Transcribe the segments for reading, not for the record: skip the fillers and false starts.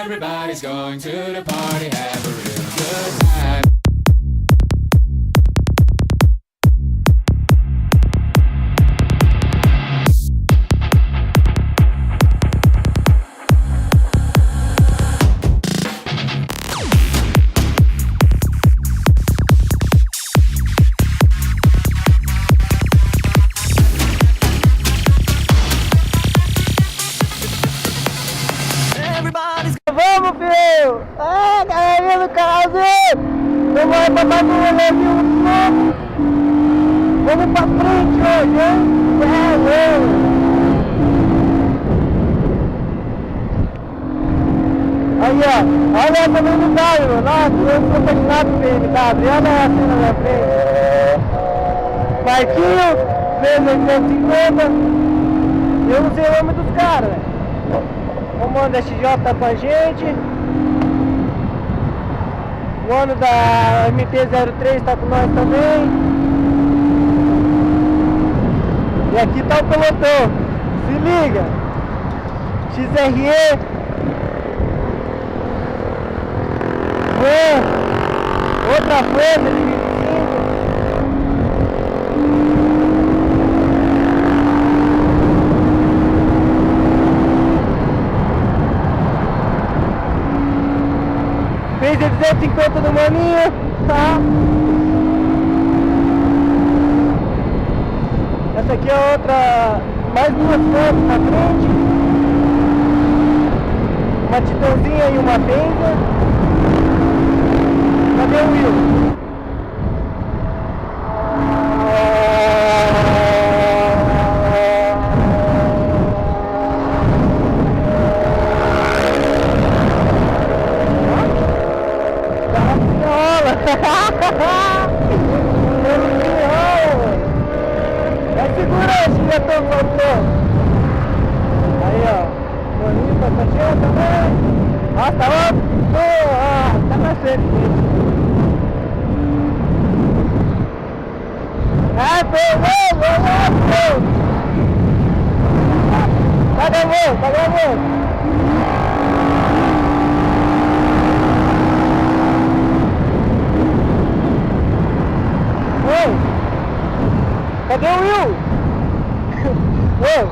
Everybody's going to the party, have a real good time. Vamos, filho! Ah, galerinha do canalzinho! Vamos aí pra mais um rolezinho novo! Vamos pra frente hoje, hein? Aí, ó! Olha essa BMW, mano! Nossa, eu sou apaixonado por BMW! Olha essa na minha frente! Marquinho, 350. Eu não sei o nome dos caras, velho! Comando SJ tá com a gente. O ano da MT-03 tá com nós também. E aqui tá o pelotão. Se liga. XRE. Outra Ford de 25. Fez 250 do maninho, tá? Essa aqui é outra, mais duas fotos na frente. Uma Titãozinha e uma Benza. Cadê o Will? É segurança, já tô soltando. Aí, ó. Boninho tá baixando também. Nossa, ó. Tá na frente. Foi. Tá gravando. Cadê o Will? Oi.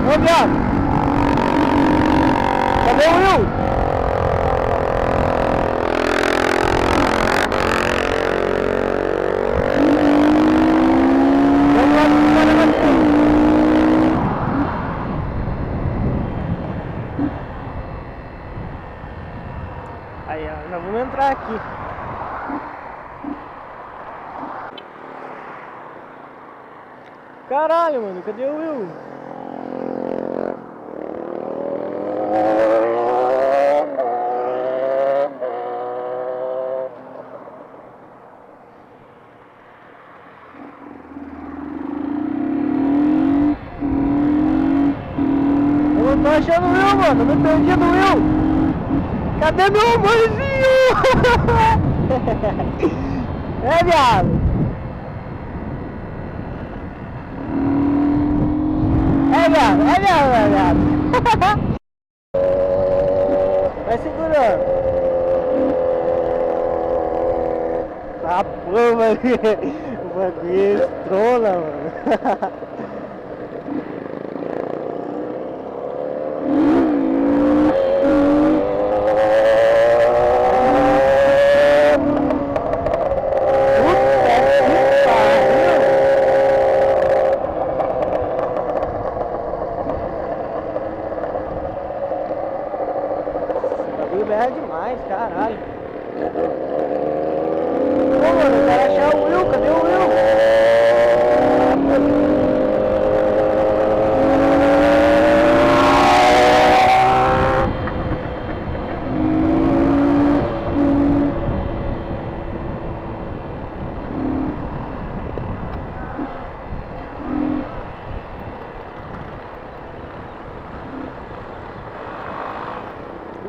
Ô, viado. Cadê o Will? Vamos lá no cara da frente. Aí, ó, já vamos entrar aqui. Caralho, mano, cadê o Will? Eu não tô achando o Will, mano, eu não perdi do Will. Cadê meu amorzinho? É, viado. É, viado. Vai segurando. Tá, pô, mano. O bagulho estrona, mano. É demais, caralho. Pô, mano, eu quero achar o Will, cadê o Will?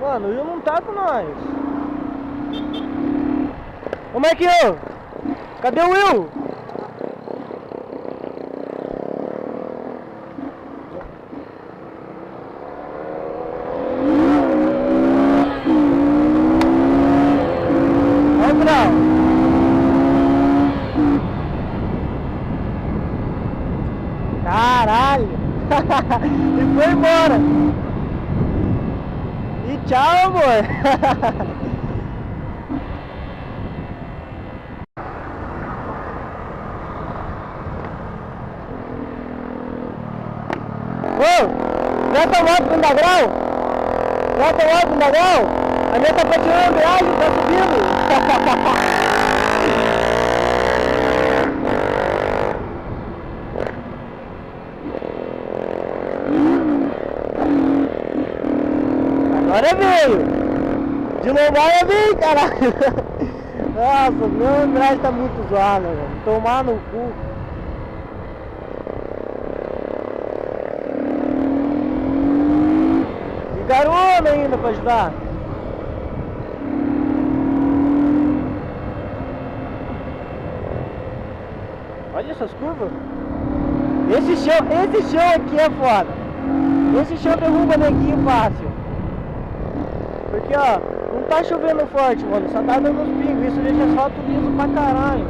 Mano, o Will não tá com nós. Ô, Marquinhos, Cadê o Will? Olha o grau. Caralho. E foi embora. E tchau, amor. Ô, presta a moto no degrau. Presta a moto no degrau. A minha tá patinando a embreagem, tá subindo. Agora veio. De lombaia veio, caralho. Nossa, meu embreagem tá muito zoada, velho. Tomar no cu. Garona ainda pra ajudar. Olha essas curvas. Esse chão aqui é foda. Esse chão derruba neguinho fácil. Porque ó, não tá chovendo forte, mano. Só tá dando uns pingos. Isso deixa asfalto liso pra caralho.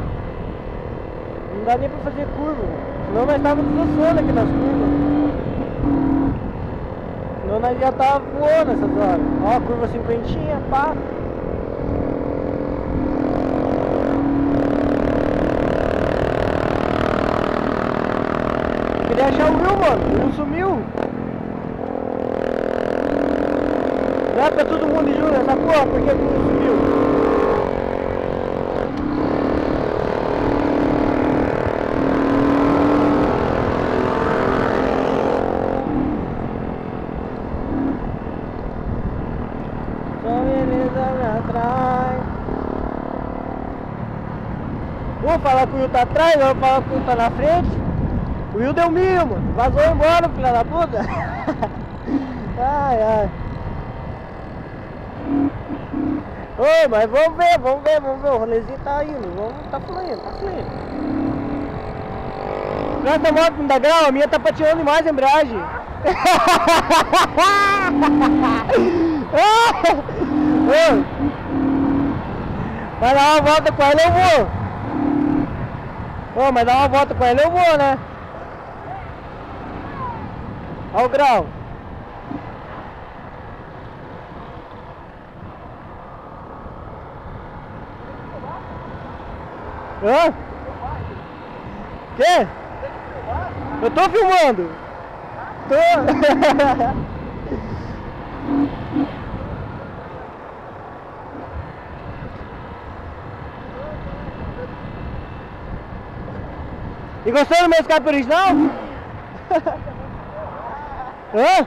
Não dá nem pra fazer curva. Senão nós tava destroçando aqui nas curvas. Senão nós já tava voando essas horas. Ó, curva cinquentinha, pá. Eu queria achar o Will, mano. O Will sumiu. Não é pra todo mundo junto essa porra, por que o Will sumiu? Vou falar que o Will tá atrás, vou falar que o Will tá na frente. O Will deu mil, mano. Vazou embora, filha da puta. Ai, ai. Oi, mas vamos ver. O rolezinho tá indo. Tá fluindo. Presta a moto no degrau, a minha tá patinando demais a embreagem. Oi. Vai dar uma volta com ela, eu vou. Ô, mas dá uma volta com ela, eu vou, né? Olha o grau. Hã? Quê? Eu tô filmando. Tô. E gostou do meu escape original? Hã?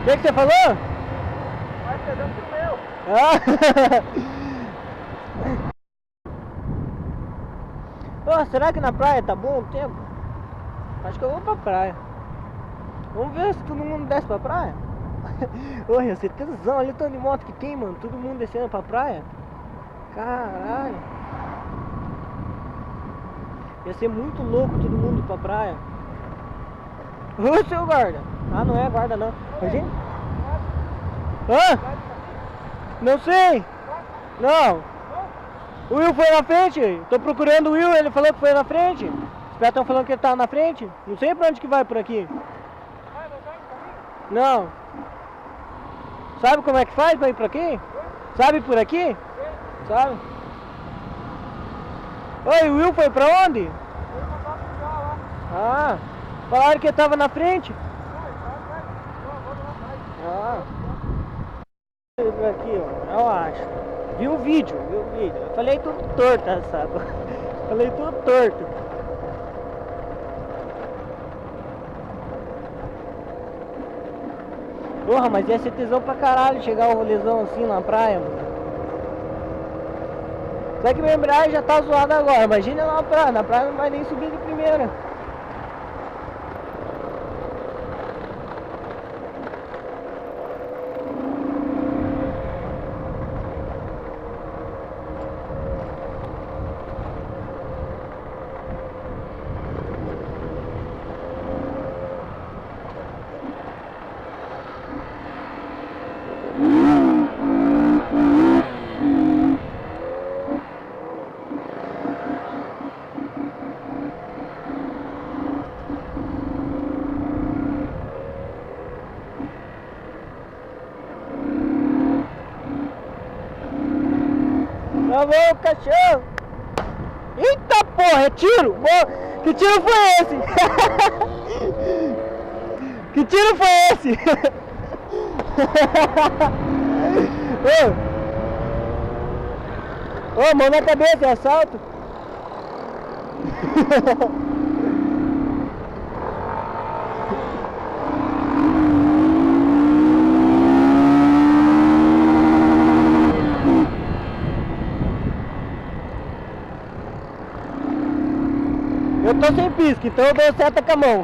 O que você falou? Vai pegando pro meu. Oh, será que na praia tá bom o tempo? Acho que eu vou pra praia. Vamos ver se todo mundo desce pra praia. Olha, você tem tesão, olha o tanto de moto que tem, mano. Todo mundo descendo pra praia. Caralho. Ia ser muito louco todo mundo ir pra praia. Ô, seu guarda. Ah, não é guarda não. Imagina. Hã? Não sei. Não. O Will foi na frente. Tô procurando o Will, ele falou que foi na frente. Os pés estão falando que ele tá na frente. Não sei pra onde que vai por aqui. Não. Sabe como é que faz pra ir por aqui? Sabe por aqui? Sabe? Oi, o Will foi pra onde? Ah, falaram que ele tava na frente. Ah. Aqui, ó, eu acho. Vi o vídeo. Eu falei tudo torto, sabe? Falei tudo torto. Porra, mas ia ser tesão pra caralho chegar o rolezão assim na praia, mano. Só que minha embreagem já tá zoada agora. Imagina na praia não vai nem subir de primeira. Vamos, cachorro! Eita porra, é tiro! Que tiro foi esse? Que tiro foi esse? Ô, mão na cabeça, é assalto? Eu tô sem pisca, então eu dou seta com a mão.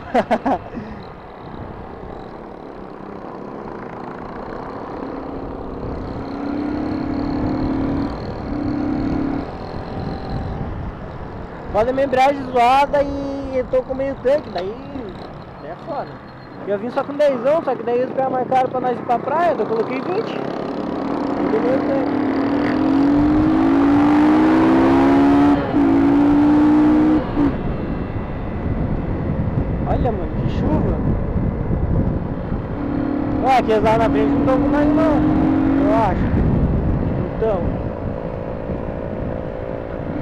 Faz a minha embreagem zoada e eu tô com meio tanque, daí é foda. Eu vim só com 10, só que daí eles marcaram pra nós ir pra praia, eu coloquei 20. Eu meio tanque. Olha, mano, que chuva. Ó, aqueles lá na frente não estão com nós não, eu acho. Então,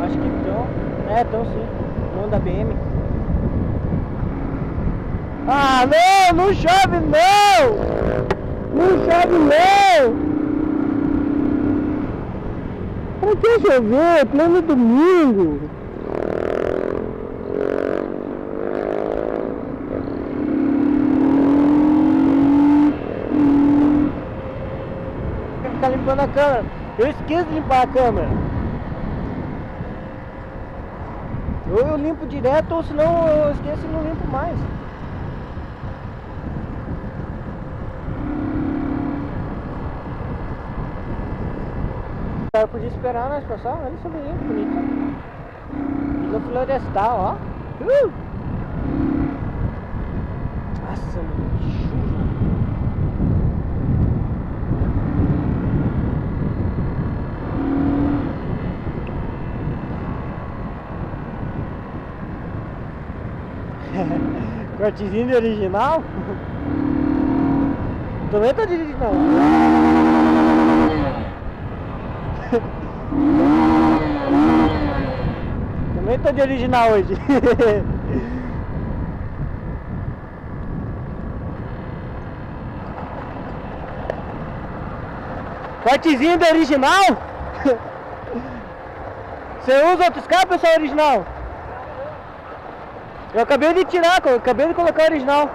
acho que estão. É, estão sim. Mão da BM. Ah, não! Não chove não! Não chove não! Pra que chover? Pleno domingo! Ficar limpando a câmera. Eu esqueço de limpar a câmera. Ou eu limpo direto, ou senão eu esqueço e não limpo mais. O cara podia esperar nós passar, olha isso aí, bonito. Vila Florestal, ó. Nossa, mano, que chuva. Cortezinho de original? Também tá dirigindo não. Também tá de original hoje. Cortezinho de original? Você usa outros carros ou só original? Eu acabei de tirar, acabei de colocar o original.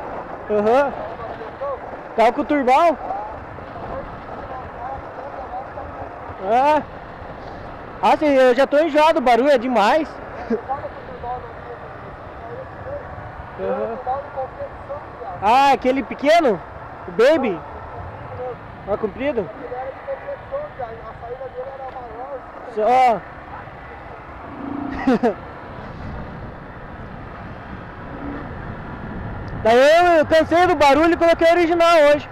Aham. Tava com o turbão. Ah. Ah, sim, eu já tô enjoado, o barulho é demais. Uhum. Ah, aquele pequeno? O Baby? Ah, comprido? Só. Daí eu cansei do barulho e coloquei o original hoje.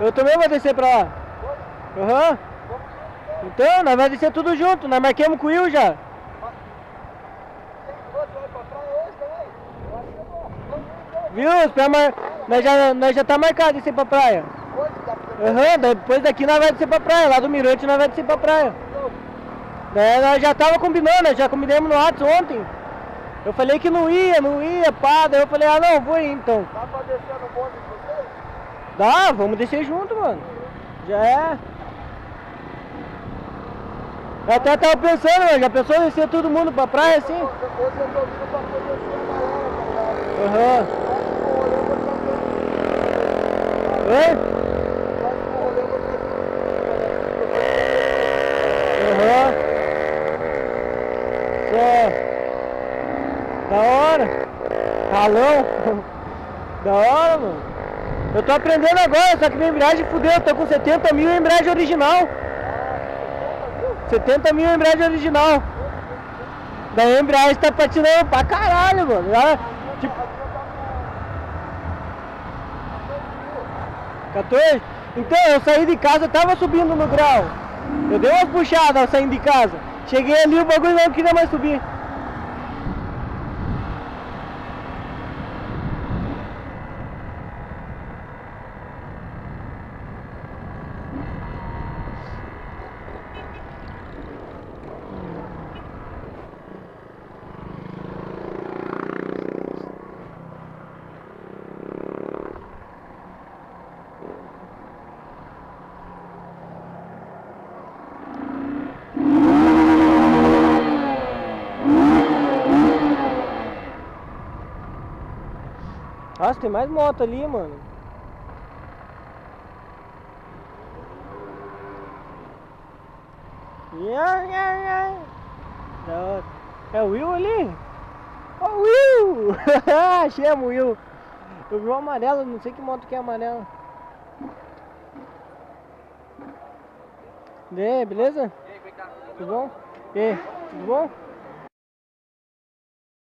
Eu também vou descer pra lá. Aham. Então, nós vamos descer tudo junto, nós marquemos com o Will já. Viu? Nós já tá marcado descer pra praia. Aham, depois daqui nós vamos descer pra praia, lá do Mirante nós vamos descer pra praia. Nós já tava combinando, já combinamos no WhatsApp ontem. Eu falei que não ia, pá, daí eu falei, ah não, vou ir então. Dá pra descer no bonde de vocês? Dá, vamos descer junto, mano. Já é. Eu até tava pensando, mano, já pensou em descer todo mundo pra praia assim? Hoje eu tô vindo pra conhecer a galera, tá ligado? Aham. Oi? Aham. Da hora. Ralão. Da hora, mano. Eu tô aprendendo agora, só que minha embreagem fudeu. Eu tô com 70 mil em embreagem original. 70 mil em embreagem original. Daí a embreagem tá patinando pra caralho, mano. Ela, tipo... 14? Então, eu saí de casa, eu tava subindo no grau. Eu dei umas puxadas saindo de casa. Cheguei ali, o bagulho não queria mais subir. Nossa, tem mais moto ali, mano. Da hora. É o Will ali? Ó o Will! Achamos o Will. Eu vi o amarelo, não sei que moto que é amarela. E aí, beleza? E aí, como é que tá? Tudo bom? E aí, tudo bom?